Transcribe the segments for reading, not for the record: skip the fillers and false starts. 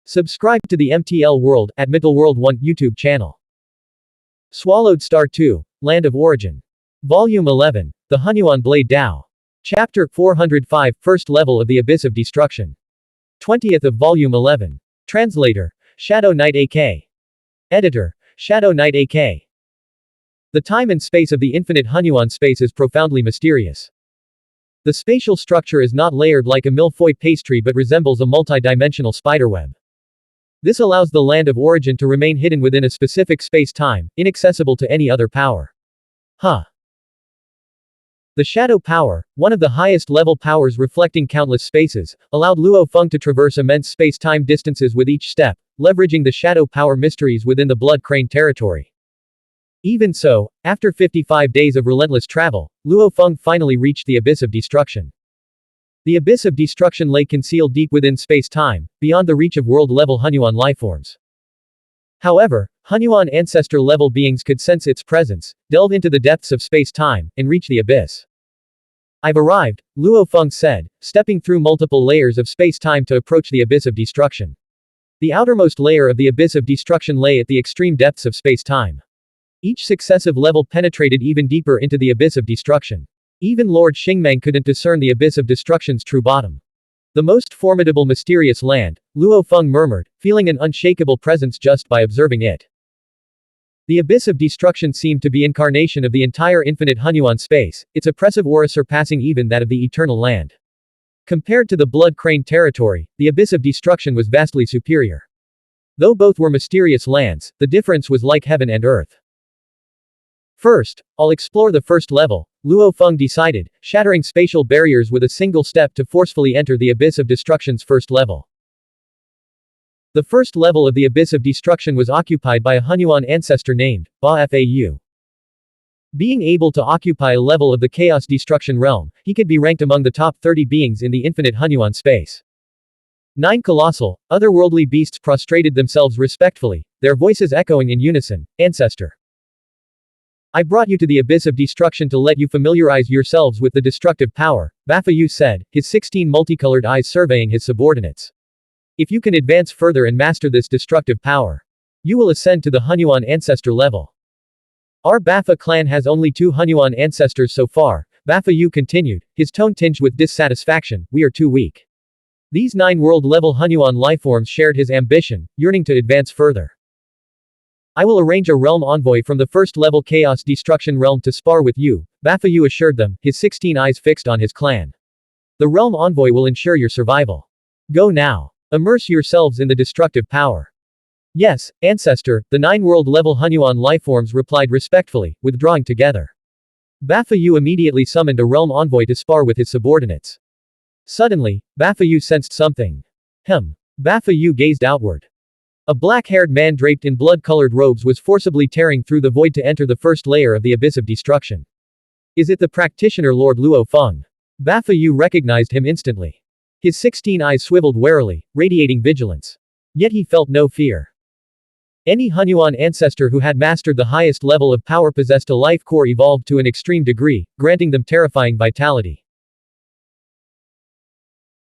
Subscribe to the MTL World at Middle World 1 YouTube channel. Swallowed Star 2, Land of Origin. Volume 11, The Xuanhuan Blade Dao. Chapter 405, First Level of the Abyss of Destruction. 20th of Volume 11. Translator, Shadow Knight AK. Editor, Shadow Knight AK. The time and space of the infinite Xuanhuan space is profoundly mysterious. The spatial structure is not layered like a millefeuille pastry but resembles a multi-dimensional spiderweb. This allows the land of origin to remain hidden within a specific space-time, inaccessible to any other power. The shadow power, one of the highest level powers reflecting countless spaces, allowed Luo Feng to traverse immense space-time distances with each step, leveraging the shadow power mysteries within the Blood Crane territory. Even so, after 55 days of relentless travel, Luo Feng finally reached the Abyss of Destruction. The Abyss of Destruction lay concealed deep within space-time, beyond the reach of world-level Xuanhuan lifeforms. However, Xuanhuan ancestor-level beings could sense its presence, delve into the depths of space-time, and reach the abyss. "I've arrived," Luo Feng said, stepping through multiple layers of space-time to approach the Abyss of Destruction. The outermost layer of the Abyss of Destruction lay at the extreme depths of space-time. Each successive level penetrated even deeper into the Abyss of Destruction. Even Lord Xingmeng couldn't discern the Abyss of Destruction's true bottom. "The most formidable mysterious land," Luo Feng murmured, feeling an unshakable presence just by observing it. The Abyss of Destruction seemed to be incarnation of the entire infinite Xuanhuan space, its oppressive aura surpassing even that of the Eternal Land. Compared to the Blood Crane territory, the Abyss of Destruction was vastly superior. Though both were mysterious lands, the difference was like heaven and earth. "First, I'll explore the first level," Luo Feng decided, shattering spatial barriers with a single step to forcefully enter the Abyss of Destruction's first level. The first level of the Abyss of Destruction was occupied by a Xuanhuan ancestor named Ba Fau. Being able to occupy a level of the Chaos Destruction realm, he could be ranked among the top 30 beings in the infinite Xuanhuan space. 9 colossal, otherworldly beasts prostrated themselves respectfully, their voices echoing in unison, "Ancestor. I brought you to the Abyss of Destruction to let you familiarize yourselves with the destructive power," Ba Fau said, his 16 multicolored eyes surveying his subordinates. "If you can advance further and master this destructive power, you will ascend to the Xuanhuan ancestor level. Our Bafa clan has only 2 Xuanhuan ancestors so far," Ba Fau continued, his tone tinged with dissatisfaction. "We are too weak." These 9 world-level Xuanhuan lifeforms shared his ambition, yearning to advance further. "I will arrange a realm envoy from the first-level Chaos Destruction realm to spar with you," Ba Fau assured them, his 16 eyes fixed on his clan. "The realm envoy will ensure your survival. Go now. Immerse yourselves in the destructive power." "Yes, Ancestor," the 9 world-level Xuanhuan lifeforms replied respectfully, withdrawing together. Ba Fau immediately summoned a realm envoy to spar with his subordinates. Suddenly, Ba Fau sensed something. Ba Fau gazed outward. A black-haired man draped in blood-colored robes was forcibly tearing through the void to enter the first layer of the Abyss of Destruction. "Is it the practitioner Lord Luo Feng?" Ba Fau recognized him instantly. His 16 eyes swiveled warily, radiating vigilance. Yet he felt no fear. Any Xuanhuan ancestor who had mastered the highest level of power possessed a life core evolved to an extreme degree, granting them terrifying vitality.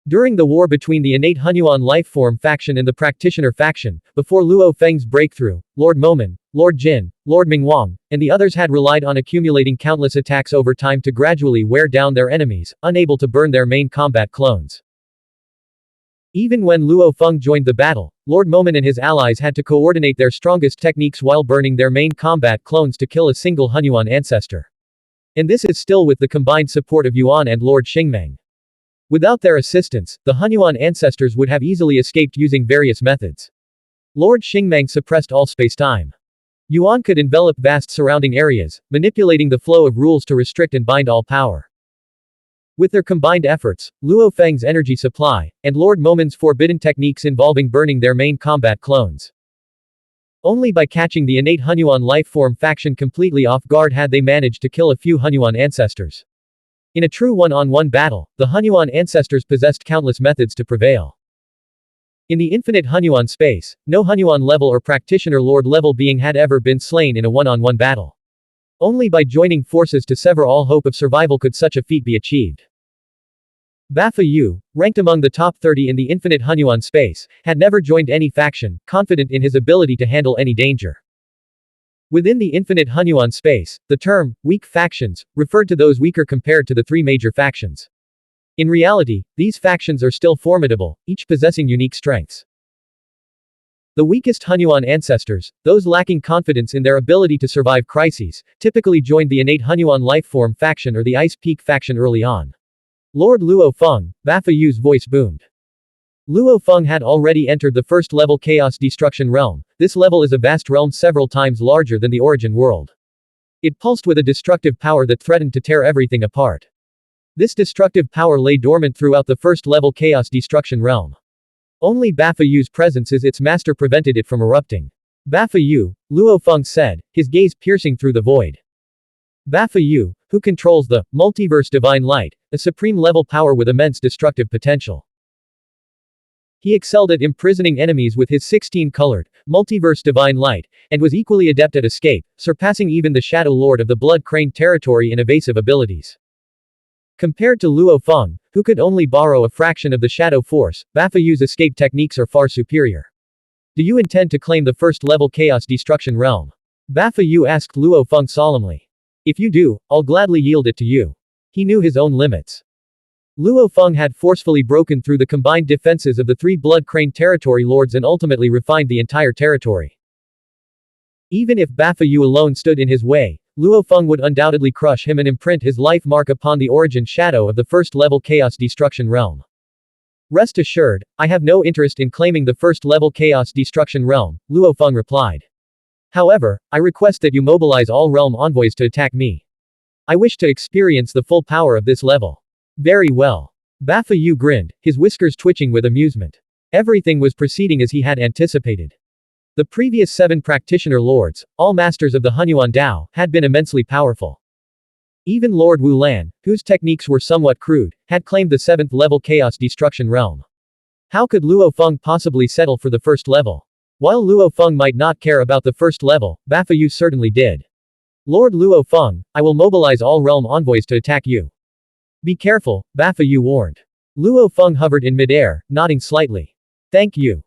During the war between the innate Xuanhuan lifeform faction and the practitioner faction, before Luo Feng's breakthrough, Lord Momen, Lord Jin, Lord Mingwang, and the others had relied on accumulating countless attacks over time to gradually wear down their enemies, unable to burn their main combat clones. Even when Luo Feng joined the battle, Lord Momen and his allies had to coordinate their strongest techniques while burning their main combat clones to kill a single Xuanhuan ancestor. And this is still with the combined support of Yuan and Lord Xingmeng. Without their assistance, the Xuanhuan ancestors would have easily escaped using various methods. Lord Xingmeng suppressed all space-time. Yuan could envelop vast surrounding areas, manipulating the flow of rules to restrict and bind all power. With their combined efforts, Luo Feng's energy supply, and Lord Momen's forbidden techniques involving burning their main combat clones. Only by catching the innate Xuanhuan lifeform faction completely off guard had they managed to kill a few Xuanhuan ancestors. In a true one-on-one battle, the Xuanhuan ancestors possessed countless methods to prevail. In the infinite Xuanhuan space, no Xuanhuan level or practitioner lord level being had ever been slain in a one-on-one battle. Only by joining forces to sever all hope of survival could such a feat be achieved. Bafa Yu, ranked among the top 30 in the infinite Hunyuan space, had never joined any faction, confident in his ability to handle any danger. Within the infinite Hunyuan space, the term, weak factions, referred to those weaker compared to the three major factions. In reality, these factions are still formidable, each possessing unique strengths. The weakest Hunyuan ancestors, those lacking confidence in their ability to survive crises, typically joined the innate Hunyuan lifeform faction or the Ice Peak faction early on. Lord Luo Feng, Bafa Yu's voice boomed. Luo Feng had already entered the first-level Chaos Destruction realm. This level is a vast realm several times larger than the origin world. It pulsed with a destructive power that threatened to tear everything apart. This destructive power lay dormant throughout the first-level Chaos Destruction realm. Only Bafa Yu's presence as its master prevented it from erupting. Bafa Yu, Luo Feng said, his gaze piercing through the void. Bafa Yu, who controls the multiverse divine light, a supreme-level power with immense destructive potential. He excelled at imprisoning enemies with his 16-colored, multiverse divine light, and was equally adept at escape, surpassing even the Shadow Lord of the Blood Crane territory in evasive abilities. Compared to Luo Feng, who could only borrow a fraction of the Shadow Force, Bafa Yu's escape techniques are far superior. Do you intend to claim the first-level Chaos Destruction realm? Bafa Yu asked Luo Feng solemnly. If you do, I'll gladly yield it to you. He knew his own limits. Luo Feng had forcefully broken through the combined defenses of the three Blood Crane territory lords and ultimately refined the entire territory. Even if Bafa Yu alone stood in his way, Luo Feng would undoubtedly crush him and imprint his life mark upon the origin shadow of the first-level Chaos Destruction realm. Rest assured, I have no interest in claiming the first-level Chaos Destruction realm, Luo Feng replied. However, I request that you mobilize all realm envoys to attack me. I wish to experience the full power of this level. Very well. Bafa Yu grinned, his whiskers twitching with amusement. Everything was proceeding as he had anticipated. The previous 7 practitioner lords, all masters of the Hunyuan Dao, had been immensely powerful. Even Lord Wu Lan, whose techniques were somewhat crude, had claimed the 7th-level Chaos Destruction realm. How could Luo Feng possibly settle for the first level? While Luo Feng might not care about the first level, Bafa Yu certainly did. Lord Luo Feng, I will mobilize all realm envoys to attack you. Be careful, Bafa Yu warned. Luo Feng hovered in midair, nodding slightly. Thank you.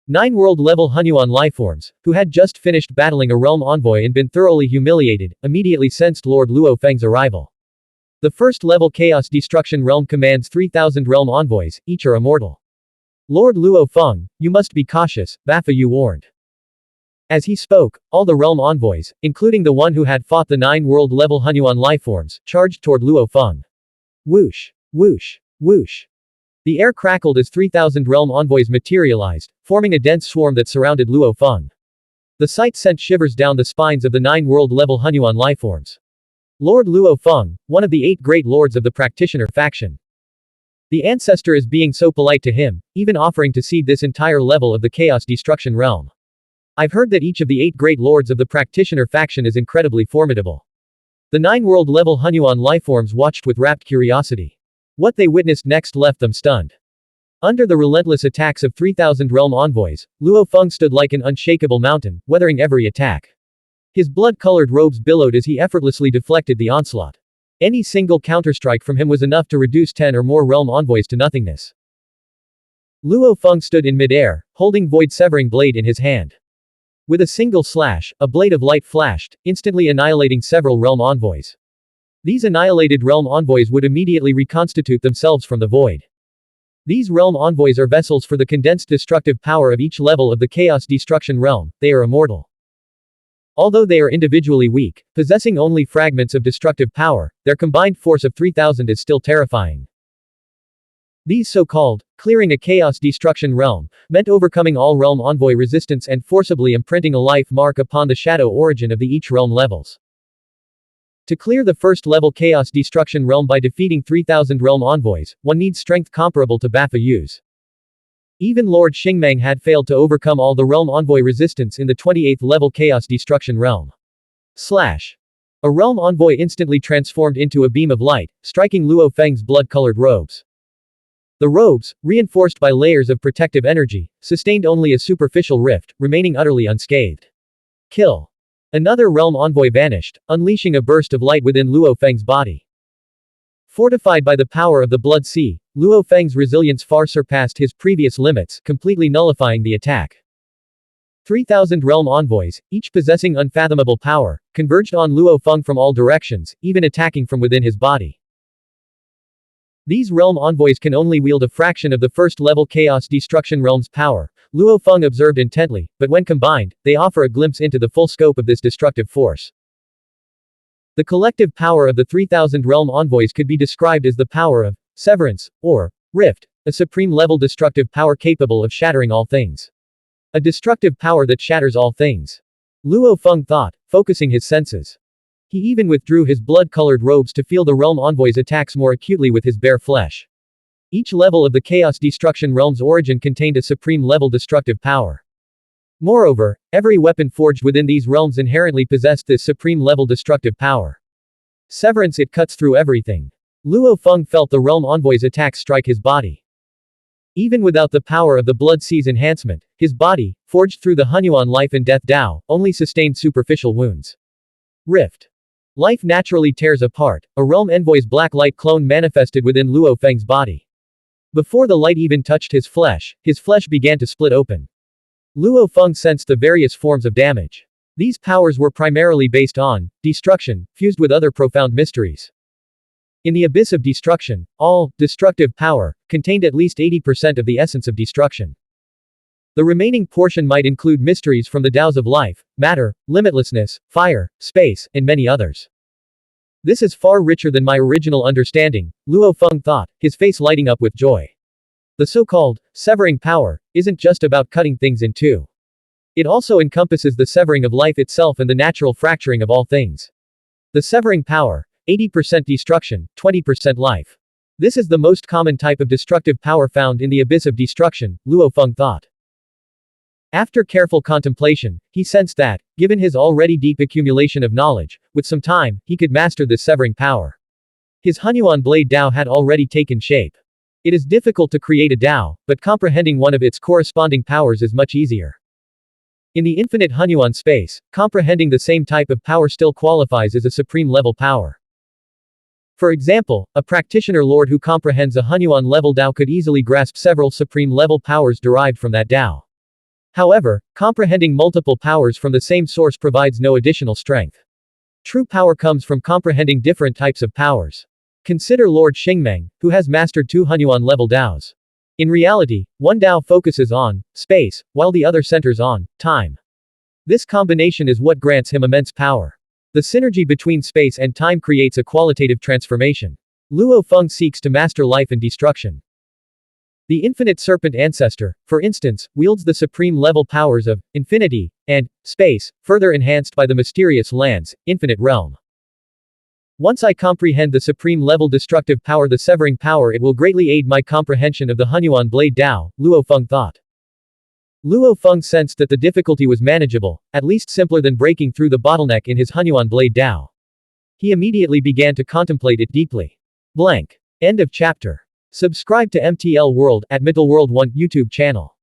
9 world-level Hunyuan lifeforms, who had just finished battling a realm envoy and been thoroughly humiliated, immediately sensed Lord Luo Feng's arrival. The first-level Chaos Destruction realm commands 3,000 realm envoys, each are immortal. Lord Luo Feng, you must be cautious, Bafa Yu warned. As he spoke, all the realm envoys, including the one who had fought the 9 world-level Hunyuan lifeforms, charged toward Luo Feng. Whoosh! Whoosh! Whoosh! The air crackled as 3,000 realm envoys materialized, forming a dense swarm that surrounded Luo Feng. The sight sent shivers down the spines of the 9 world-level Hunyuan lifeforms. Lord Luo Feng, one of the 8 great lords of the practitioner faction. The ancestor is being so polite to him, even offering to cede this entire level of the Chaos Destruction realm. I've heard that each of the 8 great lords of the practitioner faction is incredibly formidable. The 9 world-level Hunyuan lifeforms watched with rapt curiosity. What they witnessed next left them stunned. Under the relentless attacks of 3,000 realm envoys, Luo Feng stood like an unshakable mountain, weathering every attack. His blood-colored robes billowed as he effortlessly deflected the onslaught. Any single counterstrike from him was enough to reduce 10 or more realm envoys to nothingness. Luo Feng stood in midair, holding void-severing blade in his hand. With a single slash, a blade of light flashed, instantly annihilating several realm envoys. These annihilated realm envoys would immediately reconstitute themselves from the void. These realm envoys are vessels for the condensed destructive power of each level of the Chaos Destruction realm, they are immortal. Although they are individually weak, possessing only fragments of destructive power, their combined force of 3,000 is still terrifying. These so-called, clearing a Chaos Destruction realm, meant overcoming all realm envoy resistance and forcibly imprinting a life mark upon the shadow origin of the each realm levels. To clear the first-level Chaos Destruction realm by defeating 3,000 realm envoys, one needs strength comparable to Bafa Yu's. Even Lord Xingmeng had failed to overcome all the realm envoy resistance in the 28th level Chaos Destruction realm. Slash. A realm envoy instantly transformed into a beam of light, striking Luo Feng's blood-colored robes. The robes, reinforced by layers of protective energy, sustained only a superficial rift, remaining utterly unscathed. Kill. Another realm envoy vanished, unleashing a burst of light within Luo Feng's body. Fortified by the power of the Blood Sea, Luo Feng's resilience far surpassed his previous limits, completely nullifying the attack. 3,000 realm envoys, each possessing unfathomable power, converged on Luo Feng from all directions, even attacking from within his body. These realm envoys can only wield a fraction of the first-level Chaos Destruction Realm's power, Luo Feng observed intently, but when combined, they offer a glimpse into the full scope of this destructive force. The collective power of the 3,000 realm envoys could be described as the power of severance, or rift, a supreme-level destructive power capable of shattering all things. A destructive power that shatters all things. Luo Feng thought, focusing his senses. He even withdrew his blood-colored robes to feel the realm envoys' attacks more acutely with his bare flesh. Each level of the Chaos Destruction Realm's origin contained a supreme-level destructive power. Moreover, every weapon forged within these realms inherently possessed this supreme-level destructive power. Severance, it cuts through everything. Luo Feng felt the realm envoy's attacks strike his body. Even without the power of the Blood Sea's enhancement, his body, forged through the Xuanhuan life and death Tao, only sustained superficial wounds. Rift. Life naturally tears apart. A realm envoy's black light clone manifested within Luo Feng's body. Before the light even touched his flesh began to split open. Luo Feng sensed the various forms of damage. These powers were primarily based on destruction, fused with other profound mysteries. In the abyss of destruction, all destructive power contained at least 80% of the essence of destruction. The remaining portion might include mysteries from the Taos of life, matter, limitlessness, fire, space, and many others. This is far richer than my original understanding, Luo Feng thought, his face lighting up with joy. The so-called severing power isn't just about cutting things in two. It also encompasses the severing of life itself and the natural fracturing of all things. The severing power, 80% destruction, 20% life. This is the most common type of destructive power found in the abyss of destruction, Luo Feng thought. After careful contemplation, he sensed that, given his already deep accumulation of knowledge, with some time, he could master this severing power. His Xuanhuan blade Dao had already taken shape. It is difficult to create a Dao, but comprehending one of its corresponding powers is much easier. In the infinite Xuanhuan space, comprehending the same type of power still qualifies as a supreme-level power. For example, a practitioner lord who comprehends a Xuanhuan-level Dao could easily grasp several supreme-level powers derived from that Dao. However, comprehending multiple powers from the same source provides no additional strength. True power comes from comprehending different types of powers. Consider Lord Xingmeng, who has mastered 2 Xuanhuan-level Daos. In reality, one Dao focuses on space, while the other centers on time. This combination is what grants him immense power. The synergy between space and time creates a qualitative transformation. Luo Feng seeks to master life and destruction. The infinite serpent ancestor, for instance, wields the supreme-level powers of infinity and space, further enhanced by the mysterious land's infinite realm. Once I comprehend the supreme-level destructive power, the severing power, it will greatly aid my comprehension of the Xuanhuan blade Dao, Luo Feng thought. Luo Feng sensed that the difficulty was manageable, at least simpler than breaking through the bottleneck in his Xuanhuan blade Dao. He immediately began to contemplate it deeply. Blank. End of chapter. Subscribe to MTL World at Mittel World 1 YouTube channel.